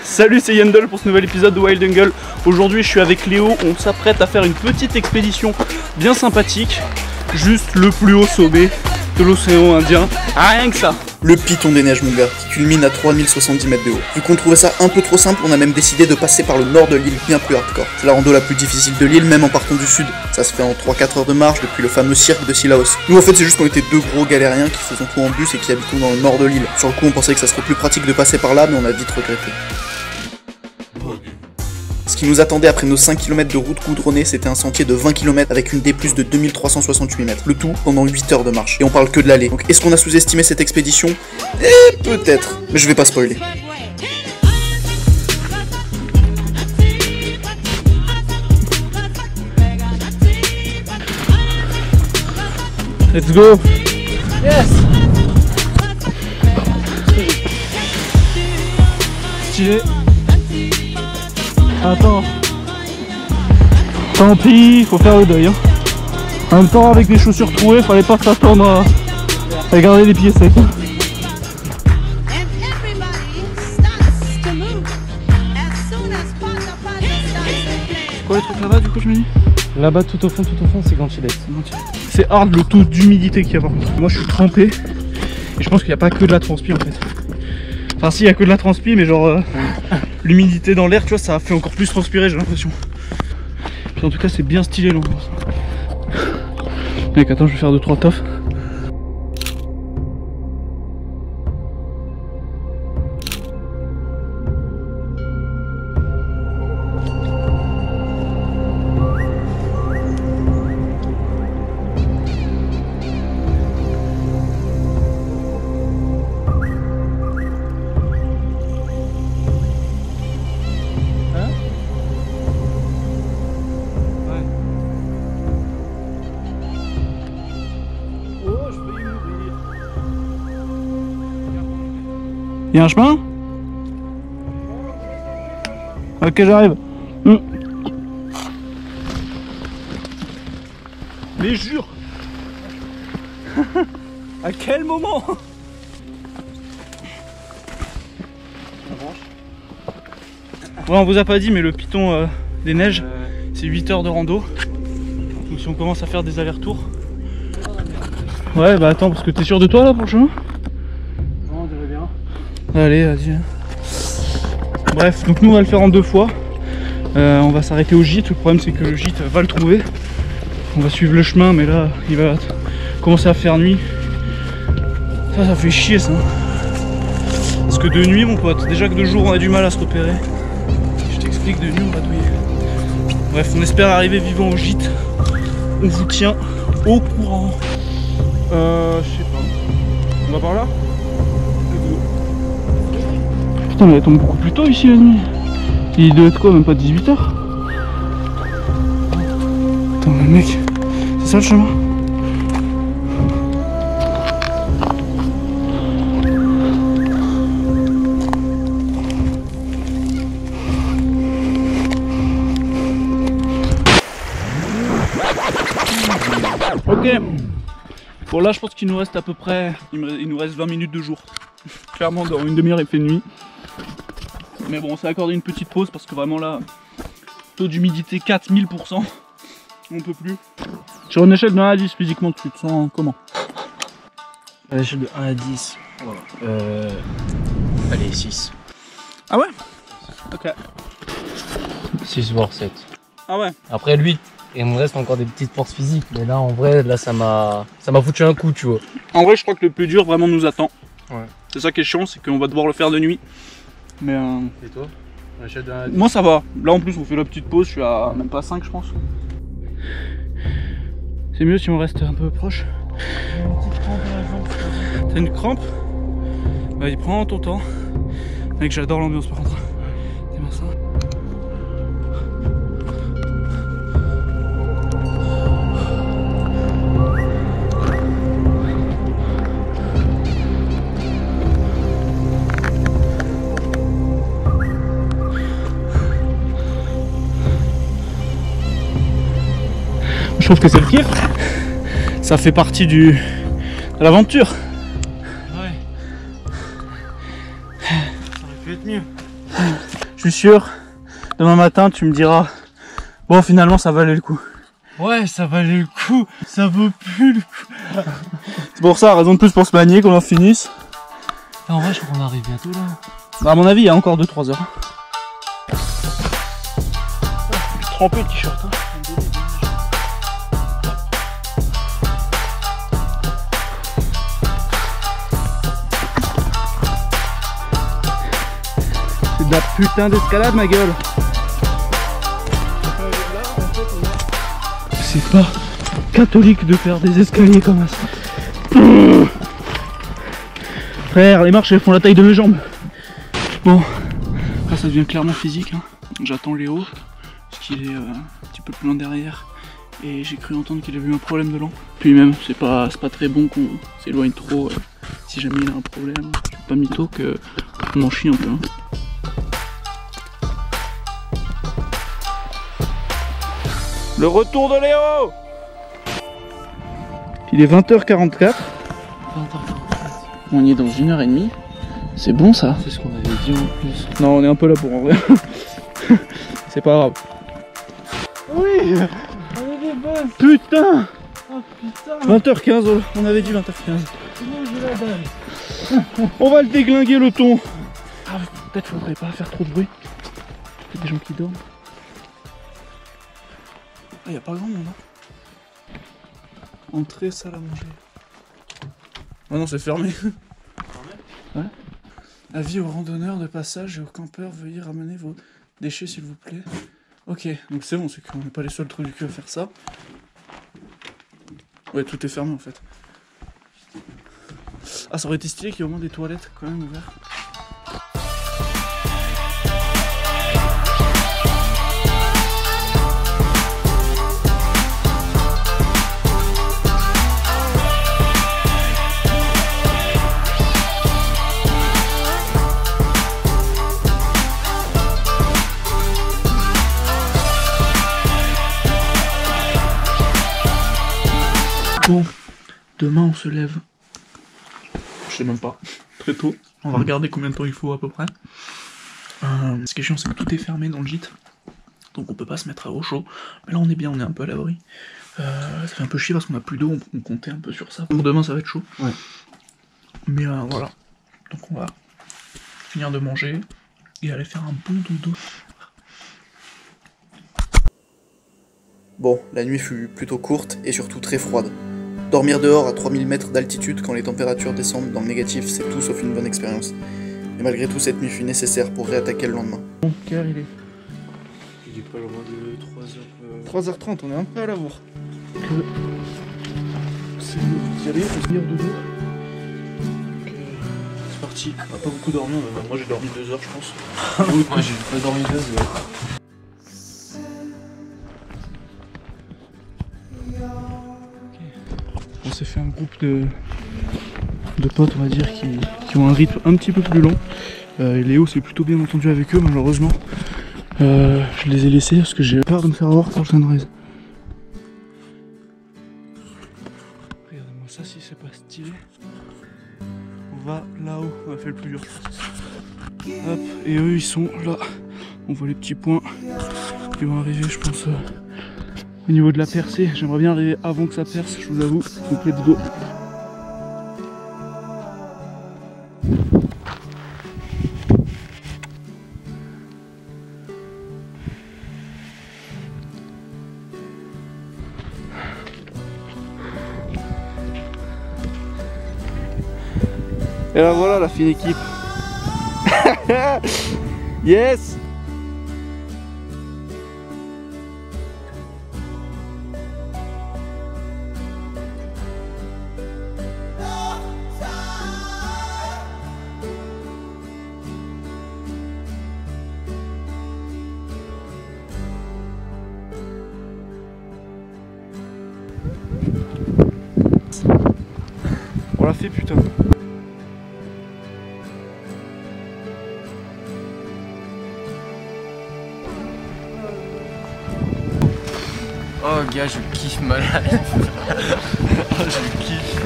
Salut, c'est Yandel pour ce nouvel épisode de Wild Jungle. Aujourd'hui je suis avec Léo, on s'apprête à faire une petite expédition bien sympathique. Juste le plus haut sommet de l'océan Indien, rien que ça. Le piton des neiges mon gars, qui culmine à 3070 mètres de haut. Vu qu'on trouvait ça un peu trop simple, on a même décidé de passer par le nord de l'île, bien plus hardcore. C'est la rando la plus difficile de l'île, même en partant du sud. Ça se fait en 3-4 heures de marche depuis le fameux cirque de Sillaos. Nous en fait c'est juste qu'on était deux gros galériens qui faisons tout en bus et qui habitons dans le nord de l'île. Sur le coup on pensait que ça serait plus pratique de passer par là, mais on a vite regretté. Ce qui nous attendait après nos 5 km de route goudronnée, c'était un sentier de 20 km avec une D+ de 2368 mètres. Le tout pendant 8 heures de marche. Et on parle que de l'aller. Donc est-ce qu'on a sous-estimé cette expédition? Peut-être. Mais je vais pas spoiler. Let's go. Yes. Stylé. Attends. Tant pis, faut faire le deuil. Hein. En même temps, avec les chaussures trouées, fallait pas s'attendre à garder les pieds secs. Hein. C'est quoi les trucs là-bas du coup, je me dis? Là-bas, tout au fond, c'est Ganchillet. C'est hard le taux d'humidité qu'il y a par contre. Moi je suis trempé et je pense qu'il n'y a pas que de la transpi en fait. Enfin si, il y a que de la transpi, mais genre l'humidité dans l'air, tu vois, ça a fait encore plus transpirer, j'ai l'impression. Puis en tout cas c'est bien stylé l'ambiance. Mec attends, je vais faire 2-3 tofs. Y'a un chemin? Ok, j'arrive. Mais jure. À quel moment? Ouais, on vous a pas dit, mais le piton des neiges, c'est 8 heures de rando. Donc si on commence à faire des allers-retours. Ouais, bah attends, parce que t'es sûr de toi là pour le chemin? Non, on dirait bien. Allez, vas-y. Bref, donc nous on va le faire en 2 fois. On va s'arrêter au gîte. Le problème c'est que le gîte va le trouver. On va suivre le chemin, mais là il va commencer à faire nuit. Ça fait chier ça. Parce que de nuit mon pote, déjà que de jour on a du mal à se repérer. Je t'explique, de nuit on va douiller. Bref, on espère arriver vivant au gîte. On vous tient au courant. Je sais pas. On va par là? Putain, mais elle tombe beaucoup plus tôt ici la nuit. Il doit être quoi, même pas 18h? Attends, mais mec, c'est ça le chemin? Ok. Bon là je pense qu'il nous reste à peu près, il nous reste 20 minutes de jour. Clairement dans une demi-heure il fait nuit. Mais bon on s'est accordé une petite pause parce que vraiment là, taux d'humidité 4000%. On peut plus. Sur une échelle de 1 à 10 physiquement tu te sens comment? À l'échelle de 1 à 10. Allez, 6. Ah ouais? Ok. 6 voire 7. Ah ouais? Après lui, il me reste encore des petites forces physiques. Mais là en vrai, là ça m'a foutu un coup, tu vois. En vrai je crois que le plus dur vraiment nous attend. Ouais. C'est ça qui est chiant, c'est qu'on va devoir le faire de nuit. Mais Et toi? À l'échelle de 1 à 10. moi ça va. Là en plus on fait la petite pause, je suis à même pas 5 je pense. C'est mieux si on reste un peu proche. J'ai une petite crampe à la jambe. T'as une crampe? Vas-y, prends ton temps. Mec, j'adore l'ambiance par contre. C'est bien ça. Je trouve que c'est le kiff. Ça fait partie de l'aventure. Ouais. Ça aurait pu être être mieux. Je suis sûr, demain matin tu me diras, bon finalement ça valait le coup. Ouais, ça valait le coup, ça vaut plus le coup. C'est pour ça, raison de plus pour se manier, qu'on en finisse. En vrai, je crois qu'on arrive bientôt là. Bah, à mon avis, il y a encore 2-3 heures. Je suis trempé le t-shirt. Hein. C'est de la putain d'escalade, ma gueule. C'est pas catholique de faire des escaliers comme ça. Frère, les marches elles font la taille de mes jambes. Bon, là ça devient clairement physique. Hein. J'attends Léo, parce qu'il est un petit peu plus loin derrière. Et j'ai cru entendre qu'il avait eu un problème de lampe. Puis même, c'est pas très bon qu'on s'éloigne trop. Si jamais il a un problème, je suis pas mytho qu'on en chie un peu. Hein. Le retour de Léo! Il est 20h44. On y est dans 1h30. C'est bon ça? C'est ce qu'on avait dit en plus. Non, on est un peu là pour en vrai. C'est pas grave. Oui, on est des bonnes. Putain! Oh putain, 20h15, on avait dit 20h15. moi j'ai la dalle. On va le déglinguer le ton. Ah, peut-être faudrait pas faire trop de bruit. Il y a des gens qui dorment. Ah, y a pas grand monde. Hein. Entrée, salle à manger. Ah non, c'est fermé. Ouais. Avis aux randonneurs de passage et aux campeurs, veuillez ramener vos déchets s'il vous plaît. Ok, donc c'est bon, c'est qu'on n'est pas les seuls trucs du cul à faire ça. Ouais, tout est fermé en fait. Ah, ça aurait été stylé qu'il y ait au moins des toilettes quand même ouvertes. Bon, demain on se lève. Je sais même pas. Très tôt. On va regarder combien de temps il faut à peu près. Ce qui est chiant, c'est que tout est fermé dans le gîte. Donc on peut pas se mettre au chaud. Mais là on est bien, on est un peu à l'abri. Ça fait un peu chier parce qu'on a plus d'eau, on comptait un peu sur ça. Pour demain ça va être chaud. Ouais. Mais voilà. Donc on va finir de manger et aller faire un bon dodo. Bon, la nuit fut plutôt courte et surtout très froide. Dormir dehors à 3000 mètres d'altitude quand les températures descendent dans le négatif, c'est tout sauf une bonne expérience. Mais malgré tout, cette nuit fut nécessaire pour réattaquer le lendemain. Bon, quelle heure il est? Il est pas loin de 3h. 3h30, on est un peu à la bourre. C'est d'y aller, faut se tenir dodo. C'est parti. On va pas beaucoup dormir, mais moi j'ai dormi 2 heures je pense. Moi j'ai pas dormi 2 heures. On s'est fait un groupe de potes, on va dire, qui ont un rythme un petit peu plus long. Et Léo s'est plutôt bien entendu avec eux, malheureusement. Je les ai laissés parce que j'ai peur de me faire avoir pour le sunrise. Regardez-moi ça, si c'est pas stylé. On va là-haut, on a fait le plus dur. Hop, et eux ils sont là. On voit les petits points. Ils vont arriver, je pense, au niveau de la percée. J'aimerais bien arriver avant que ça perce, je vous avoue. Je me plaît de dos. Et là voilà la fine équipe. Yes. On l'a fait putain. Oh gars, je kiffe ma life. Oh, je kiffe.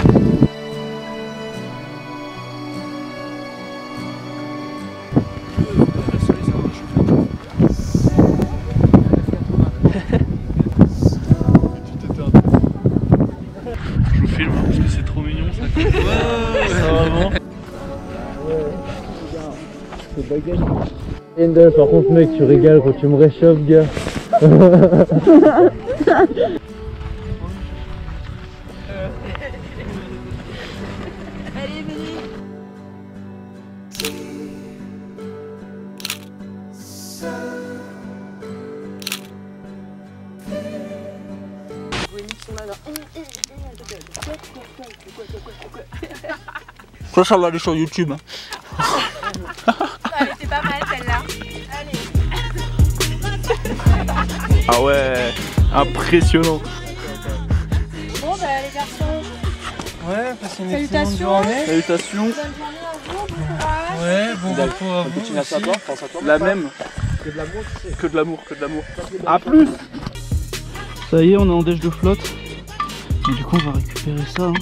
hein. Ender, par contre mec, tu régales quand tu me réchauffes, gars. Allez, venez. Ça va aller sur YouTube. Allez, c'est pas mal celle-là. Allez. Ah ouais, impressionnant. Bon bah les garçons, Ouais, passez une excellente salutations. journée. Salutations. Bonne journée à vous, bon courage. Ouais, bon repos à vous aussi. La même. Que de l'amour, tu sais. Que de l'amour, que de l'amour. A plus. Ça y est, on est en déche de flotte. Et du coup, on va récupérer ça. Hein.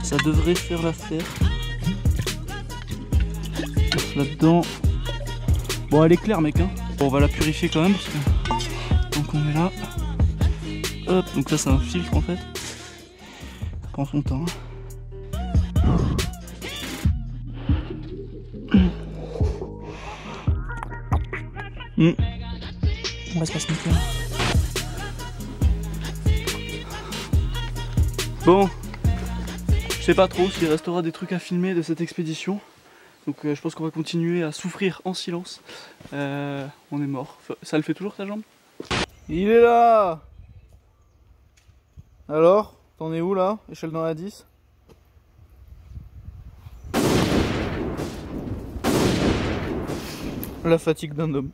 Ça devrait faire l'affaire. Là-dedans. Bon, elle est claire, mec. Hein. Bon, on va la purifier quand même parce que. Donc, on met là. Hop, donc là, c'est un filtre en fait. Ça prend son temps. On va se passer nickel. Bon, je sais pas trop s'il restera des trucs à filmer de cette expédition. Donc je pense qu'on va continuer à souffrir en silence. On est mort. Ça le fait toujours ta jambe? Il est là! Alors, t'en es où là? Échelle dans la 10? La fatigue d'un homme.